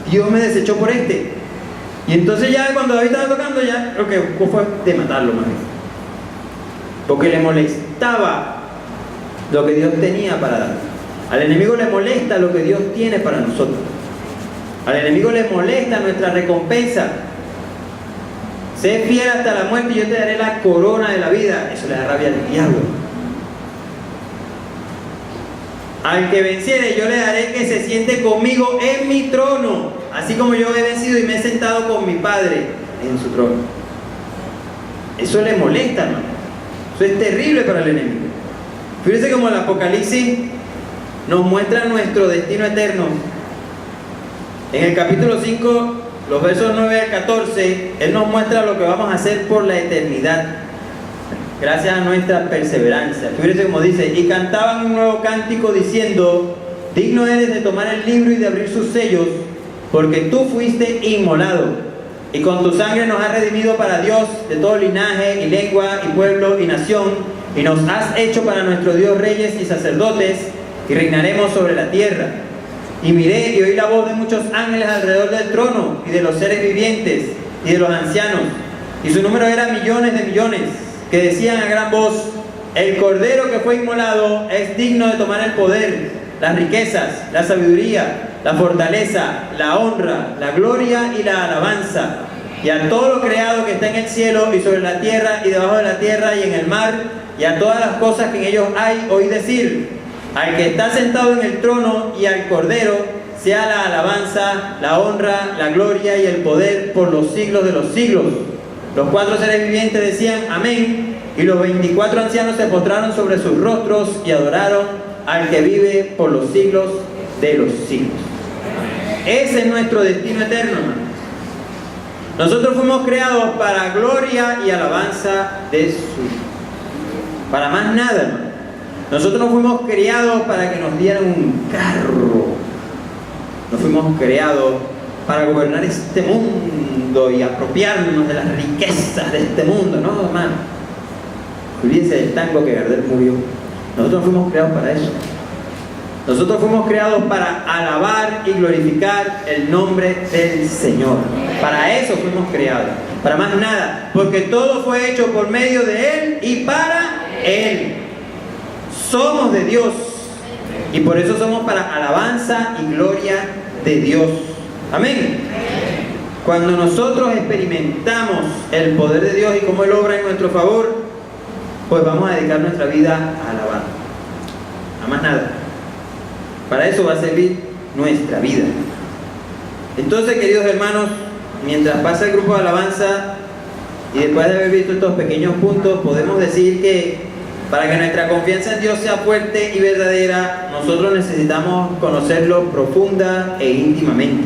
Dios me desechó por este. Y entonces ya cuando David estaba tocando, ya lo que buscó fue de matarlo más bien. Porque le molestaba lo que Dios tenía para dar. Al enemigo le molesta lo que Dios tiene para nosotros. Al enemigo le molesta nuestra recompensa. Sé fiel hasta la muerte y yo te daré la corona de la vida. Eso le da rabia al diablo. Al que venciere yo le daré que se siente conmigo en mi trono, así como yo he vencido y me he sentado con mi Padre en su trono. Eso le molesta, hermano. Eso es terrible para el enemigo. Fíjense como el Apocalipsis nos muestra nuestro destino eterno. En el capítulo 5, los versos 9 al 14, Él nos muestra lo que vamos a hacer por la eternidad, gracias a nuestra perseverancia. Fíjense como dice: y cantaban un nuevo cántico diciendo: digno eres de tomar el libro y de abrir sus sellos, porque tú fuiste inmolado, y con tu sangre nos has redimido para Dios de todo linaje y lengua y pueblo y nación, y nos has hecho para nuestro Dios reyes y sacerdotes, y reinaremos sobre la tierra. Y miré y oí la voz de muchos ángeles alrededor del trono, y de los seres vivientes, y de los ancianos, y su número era millones de millones, que decían a gran voz: el Cordero que fue inmolado es digno de tomar el poder, las riquezas, la sabiduría, la fortaleza, la honra, la gloria y la alabanza. Y a todo lo creado que está en el cielo y sobre la tierra y debajo de la tierra y en el mar, y a todas las cosas que en ellos hay, oí decir: al que está sentado en el trono y al Cordero sea la alabanza, la honra, la gloria y el poder por los siglos de los siglos. Los 4 seres vivientes decían: amén. Y los 24 ancianos se postraron sobre sus rostros y adoraron al que vive por los siglos de los siglos. Ese es nuestro destino eterno, hermano. Nosotros fuimos creados para gloria y alabanza de su... para más nada, hermano. Nosotros no fuimos creados para que nos dieran un carro. No fuimos creados para gobernar este mundo y apropiarnos de las riquezas de este mundo. No, hermano. Olvídense del tango que Gardel murió. Nosotros fuimos creados para eso. Nosotros fuimos creados para alabar y glorificar el nombre del Señor. Para eso fuimos creados. Para más nada. Porque todo fue hecho por medio de Él y para Él. Somos de Dios. Y por eso somos para alabanza y gloria de Dios. Amén. Cuando nosotros experimentamos el poder de Dios y cómo Él obra en nuestro favor, pues vamos a dedicar nuestra vida a alabar. A más nada. Para eso va a servir nuestra vida. Entonces, queridos hermanos, mientras pasa el grupo de alabanza y después de haber visto estos pequeños puntos, podemos decir que para que nuestra confianza en Dios sea fuerte y verdadera, nosotros necesitamos conocerlo profunda e íntimamente.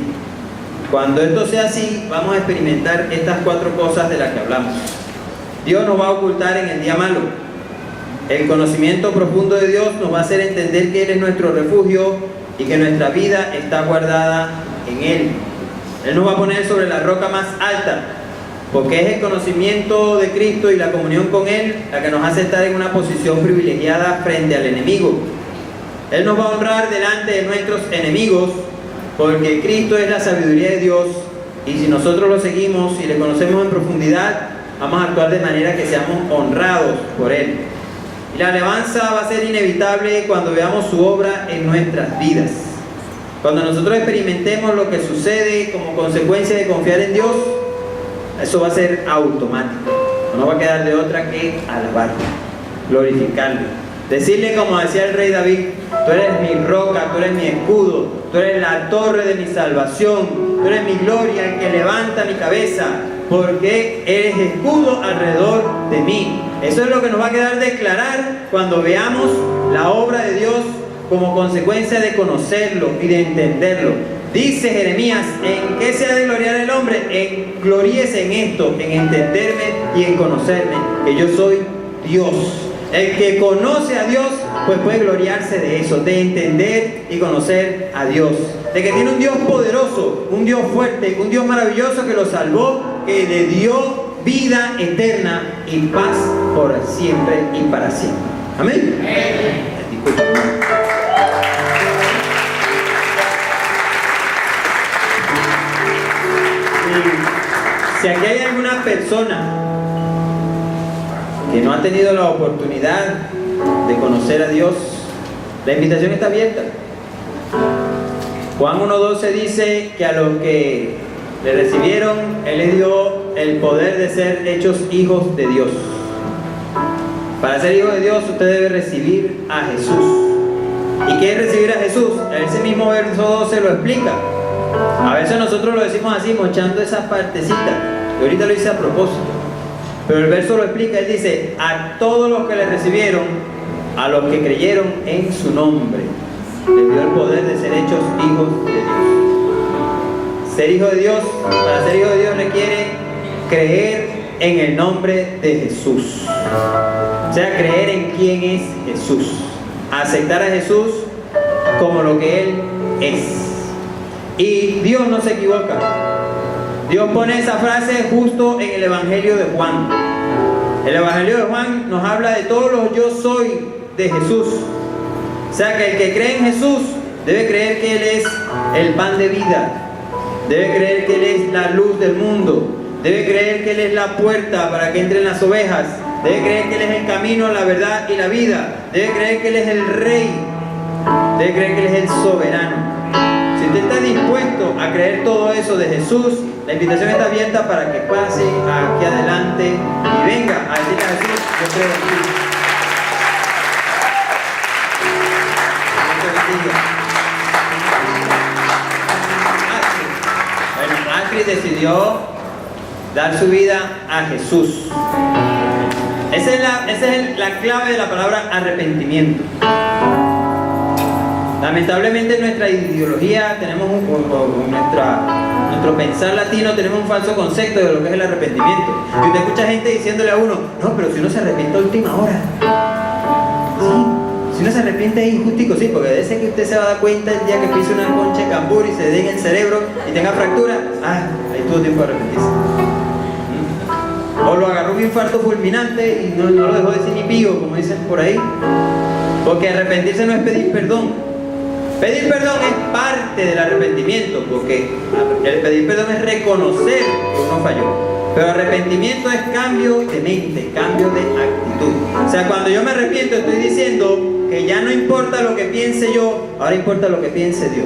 Cuando esto sea así, vamos a experimentar estas 4 cosas de las que hablamos. Dios nos va a ocultar en el día malo. El conocimiento profundo de Dios nos va a hacer entender que Él es nuestro refugio y que nuestra vida está guardada en Él. Él nos va a poner sobre la roca más alta, porque es el conocimiento de Cristo y la comunión con Él la que nos hace estar en una posición privilegiada frente al enemigo. Él nos va a honrar delante de nuestros enemigos, porque Cristo es la sabiduría de Dios, y si nosotros lo seguimos y le conocemos en profundidad, vamos a actuar de manera que seamos honrados por Él. Y la alabanza va a ser inevitable cuando veamos su obra en nuestras vidas. Cuando nosotros experimentemos lo que sucede como consecuencia de confiar en Dios, eso va a ser automático. No va a quedar de otra que alabarlo, glorificarlo. Decirle como decía el rey David: tú eres mi roca, tú eres mi escudo, tú eres la torre de mi salvación, tú eres mi gloria, el que levanta mi cabeza, porque eres escudo alrededor de mí. Eso es lo que nos va a quedar declarar cuando veamos la obra de Dios como consecuencia de conocerlo y de entenderlo. Dice Jeremías: ¿en qué se ha de gloriar el hombre? Gloríese en esto, en entenderme y en conocerme, que yo soy Dios. El que conoce a Dios, pues puede gloriarse de eso, de entender y conocer a Dios. De que tiene un Dios poderoso, un Dios fuerte, un Dios maravilloso que lo salvó, que le dio vida eterna y paz por siempre y para siempre. Amén. Disculpa. Si aquí hay alguna persona que no ha tenido la oportunidad de conocer a Dios, la invitación está abierta. Juan 1:12 dice que a los que le recibieron, Él les dio el poder de ser hechos hijos de Dios. Para ser hijo de Dios, usted debe recibir a Jesús. ¿Y qué es recibir a Jesús? Ese mismo verso 12 lo explica. A veces nosotros lo decimos así, mochando esa partecita. Y ahorita lo hice a propósito. Pero el verso lo explica. Él dice: a todos los que le recibieron, a los que creyeron en su nombre, les dio el poder de ser hechos hijos de Dios. Ser hijo de Dios, para ser hijo de Dios requiere creer en el nombre de Jesús. O sea, creer en quién es Jesús. Aceptar a Jesús como lo que Él es. Y Dios no se equivoca. Dios pone esa frase justo en el Evangelio de Juan. El Evangelio de Juan nos habla de todos los yo soy de Jesús. O sea que el que cree en Jesús debe creer que Él es el pan de vida. Debe creer que Él es la luz del mundo. Debe creer que Él es la puerta para que entren las ovejas. Debe creer que Él es el camino, la verdad y la vida. Debe creer que Él es el rey. Debe creer que Él es el soberano. Si usted está dispuesto a creer todo eso de Jesús, la invitación está abierta para que pase aquí adelante y venga a decirle a Jesús: yo creo en ti. Bueno, Astrid decidió dar su vida a Jesús. Esa es la clave de la palabra arrepentimiento. Lamentablemente en nuestra ideología tenemos nuestro pensar latino tenemos un falso concepto de lo que es el arrepentimiento. Y usted escucha gente diciéndole a uno: no, pero si uno se arrepiente a última hora. Sí, si uno se arrepiente es injustico, sí, porque debe ser que usted se va a dar cuenta el día que pise una concha de cambur y se dé en el cerebro y tenga fractura. Ahí tuvo tiempo de arrepentirse. O lo agarró un infarto fulminante y no lo dejó decir ni pío, como dicen por ahí. Porque arrepentirse no es pedir perdón. Pedir perdón es parte del arrepentimiento, porque el pedir perdón es reconocer que uno falló. Pero arrepentimiento es cambio de mente, cambio de actitud. O sea, cuando yo me arrepiento estoy diciendo que ya no importa lo que piense yo, ahora importa lo que piense Dios.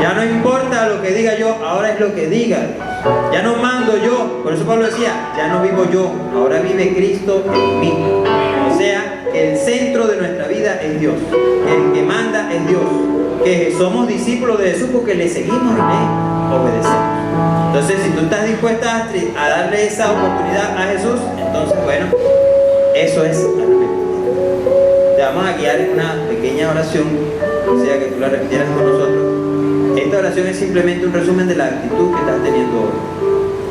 Ya no importa lo que diga yo, ahora es lo que diga Dios. Ya no mando yo, por eso Pablo decía: ya no vivo yo, ahora vive Cristo en mí. O sea, el centro de nuestra vida es Dios. El que manda es Dios. Que somos discípulos de Jesús porque le seguimos y le obedecemos. Entonces, si tú estás dispuesta a darle esa oportunidad a Jesús, entonces, bueno, eso es arrepentimiento. Te vamos a guiar en una pequeña oración, o sea, que tú la repitieras con nosotros. Esta oración es simplemente un resumen de la actitud que estás teniendo hoy.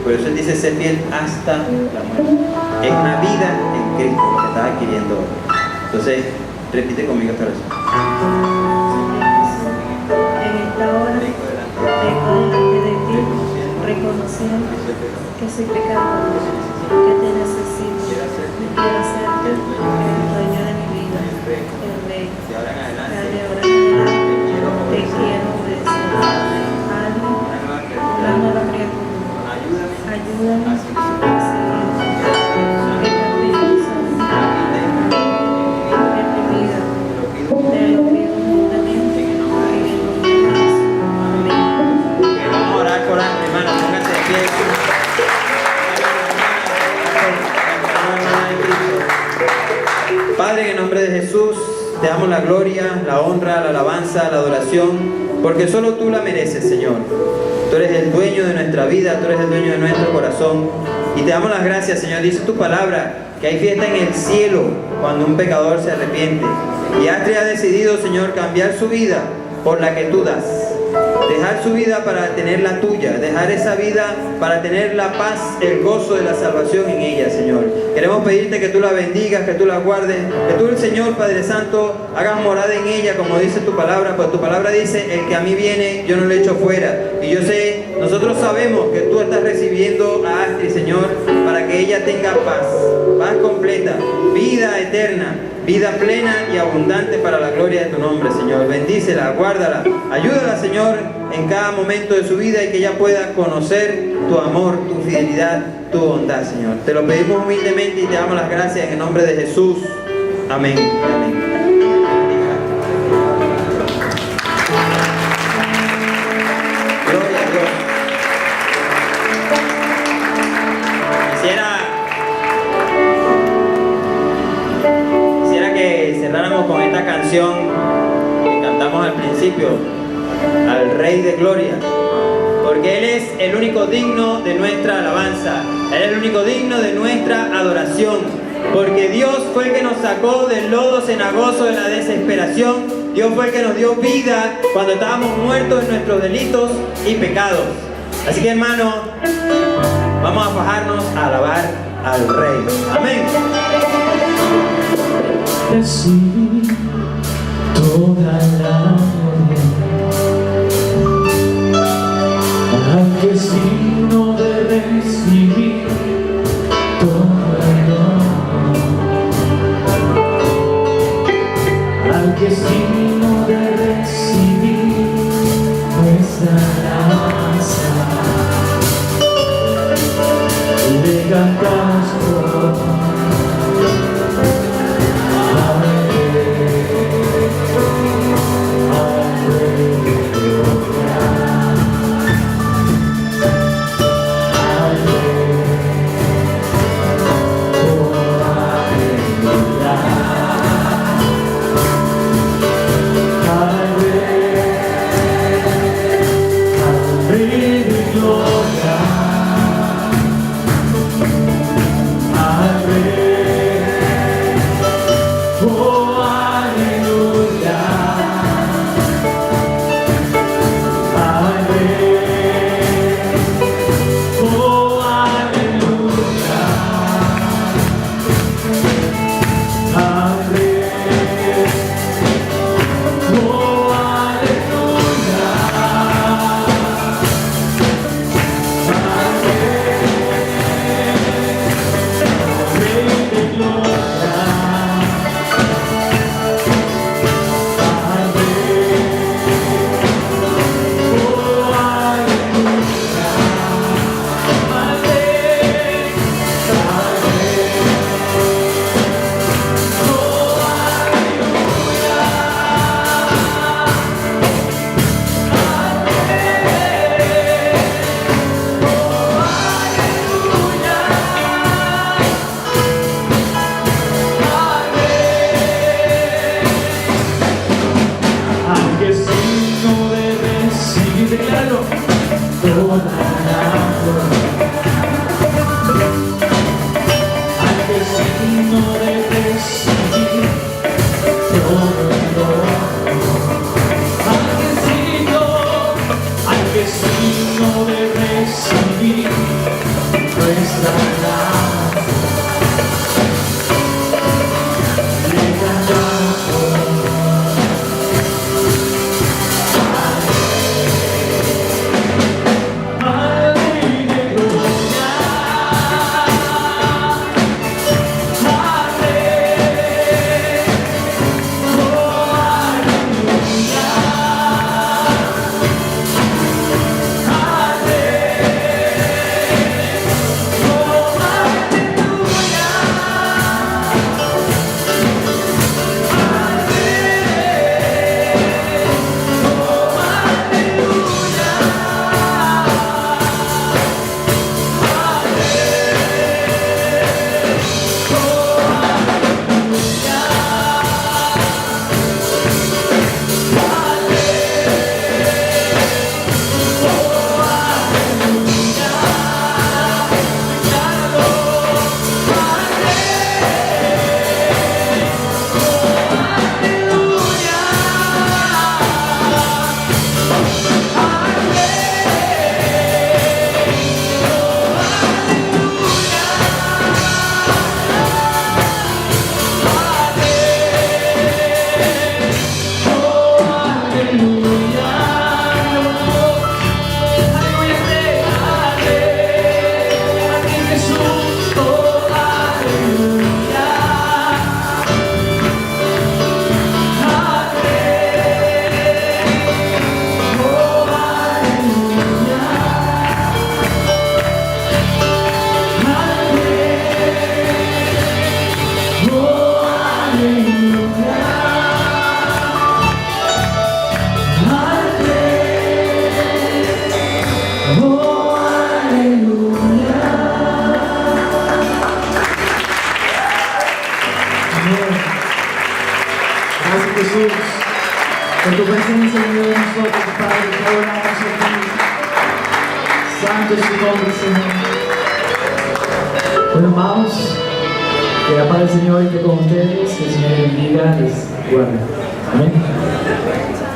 Por eso él dice: sé fiel hasta la muerte. Es una vida en Cristo que estás adquiriendo hoy. Entonces, repite conmigo esta oración. Ahora vengo delante de ti, reconociendo que soy pecador, que te necesito, y quiero hacerte el dueño de mi vida, el rey. De ahora en adelante te quiero obedecer. Hazme una nueva criatura. Ayúdame a seguir. Padre, en el nombre de Jesús, te damos la gloria, la honra, la alabanza, la adoración, porque solo tú la mereces, Señor. Tú eres el dueño de nuestra vida, tú eres el dueño de nuestro corazón, y te damos las gracias, Señor. Dice tu palabra que hay fiesta en el cielo cuando un pecador se arrepiente. Y Astrid ha decidido, Señor, cambiar su vida por la que tú das. Dejar su vida para tener la tuya, dejar esa vida para tener la paz, el gozo de la salvación en ella, Señor. Queremos pedirte que tú la bendigas, que tú la guardes, que tú, el Señor Padre Santo, hagas morada en ella, como dice tu palabra, pues tu palabra dice: el que a mí viene, yo no le echo fuera. Y yo sé, nosotros sabemos que tú estás recibiendo a Astrid, Señor, para que ella tenga paz, paz completa, vida eterna, vida plena y abundante para la gloria de tu nombre, Señor. Bendícela, guárdala, ayúdala, Señor, en cada momento de su vida y que ella pueda conocer tu amor, tu fidelidad, tu bondad, Señor. Te lo pedimos humildemente y te damos las gracias en el nombre de Jesús. Amén. Amén. Gloria a Dios. Quisiera que cerráramos con esta canción que cantamos al principio, al Rey de Gloria, porque Él es el único digno de nuestra alabanza, Él es el único digno de nuestra adoración, porque Dios fue el que nos sacó del lodo cenagoso de la desesperación. Dios fue el que nos dio vida cuando estábamos muertos en nuestros delitos y pecados. Así que, hermano, vamos a fajarnos a alabar al Rey. Amén. Recibí toda la gloria, al que es digno de recibir todo el honor, al que es digno de recibir nuestra alabanza. Le cantamos por Gloria, Oh, aleluya. Amén. Gracias, Jesús, por tu presencia en medio de nosotros, Padre. Te adoramos a ti. Santo es tu nombre, Señor. Bueno, amados, que la paz del Señor esté con ustedes, que el Señor les bendiga, les guarde. Amén.